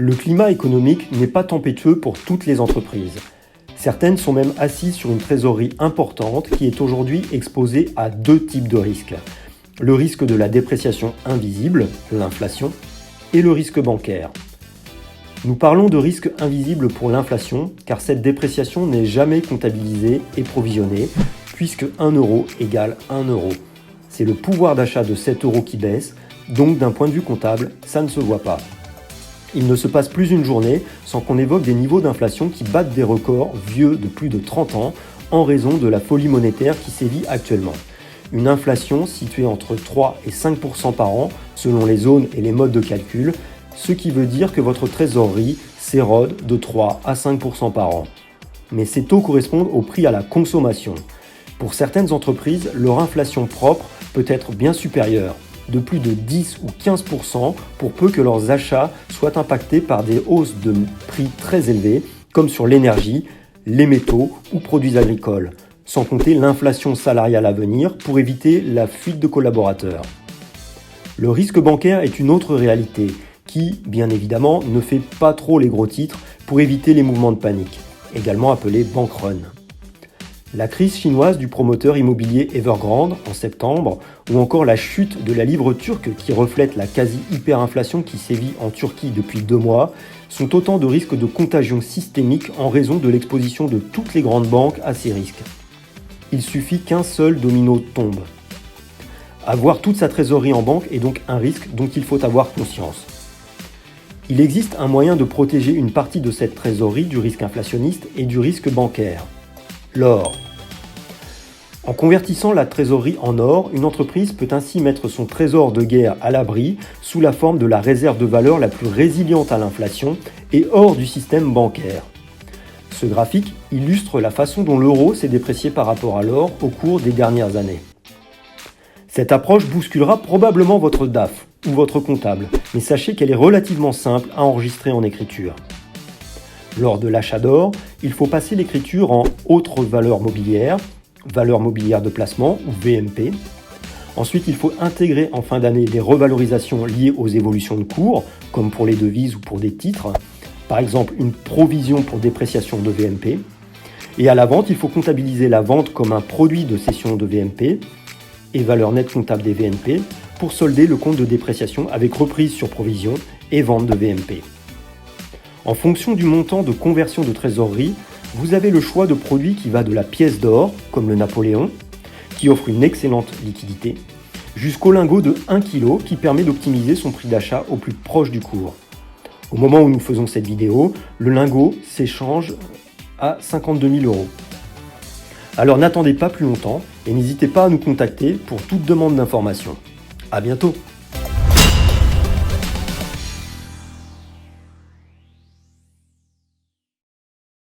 Le climat économique n'est pas tempétueux pour toutes les entreprises. Certaines sont même assises sur une trésorerie importante qui est aujourd'hui exposée à deux types de risques. Le risque de la dépréciation invisible, l'inflation, et le risque bancaire. Nous parlons de risque invisible pour l'inflation, car cette dépréciation n'est jamais comptabilisée et provisionnée, puisque 1 euro égale 1 euro. C'est le pouvoir d'achat de 7 euros qui baisse, donc d'un point de vue comptable, ça ne se voit pas. Il ne se passe plus une journée sans qu'on évoque des niveaux d'inflation qui battent des records vieux de plus de 30 ans en raison de la folie monétaire qui sévit actuellement. Une inflation située entre 3 et 5% par an selon les zones et les modes de calcul, ce qui veut dire que votre trésorerie s'érode de 3 à 5% par an. Mais ces taux correspondent au prix à la consommation. Pour certaines entreprises, leur inflation propre peut être bien supérieure, de plus de 10 ou 15% pour peu que leurs achats soient impactés par des hausses de prix très élevées, comme sur l'énergie, les métaux ou produits agricoles, sans compter l'inflation salariale à venir pour éviter la fuite de collaborateurs. Le risque bancaire est une autre réalité qui, bien évidemment, ne fait pas trop les gros titres pour éviter les mouvements de panique, également appelés bank run. La crise chinoise du promoteur immobilier Evergrande en septembre, ou encore la chute de la livre turque qui reflète la quasi-hyperinflation qui sévit en Turquie depuis 2 mois, sont autant de risques de contagion systémique en raison de l'exposition de toutes les grandes banques à ces risques. Il suffit qu'un seul domino tombe. Avoir toute sa trésorerie en banque est donc un risque dont il faut avoir conscience. Il existe un moyen de protéger une partie de cette trésorerie du risque inflationniste et du risque bancaire. L'or. En convertissant la trésorerie en or, une entreprise peut ainsi mettre son trésor de guerre à l'abri sous la forme de la réserve de valeur la plus résiliente à l'inflation et hors du système bancaire. Ce graphique illustre la façon dont l'euro s'est déprécié par rapport à l'or au cours des dernières années. Cette approche bousculera probablement votre DAF ou votre comptable, mais sachez qu'elle est relativement simple à enregistrer en écriture. Lors de l'achat d'or, il faut passer l'écriture en autres valeurs mobilières, valeur mobilière de placement ou VMP. Ensuite, il faut intégrer en fin d'année des revalorisations liées aux évolutions de cours, comme pour les devises ou pour des titres, par exemple une provision pour dépréciation de VMP. Et à la vente, il faut comptabiliser la vente comme un produit de cession de VMP et valeur nette comptable des VNP pour solder le compte de dépréciation avec reprise sur provision et vente de VMP. En fonction du montant de conversion de trésorerie, vous avez le choix de produits qui va de la pièce d'or, comme le Napoléon, qui offre une excellente liquidité, jusqu'au lingot de 1 kg qui permet d'optimiser son prix d'achat au plus proche du cours. Au moment où nous faisons cette vidéo, le lingot s'échange à 52 000 €. Alors n'attendez pas plus longtemps et n'hésitez pas à nous contacter pour toute demande d'information. À bientôt!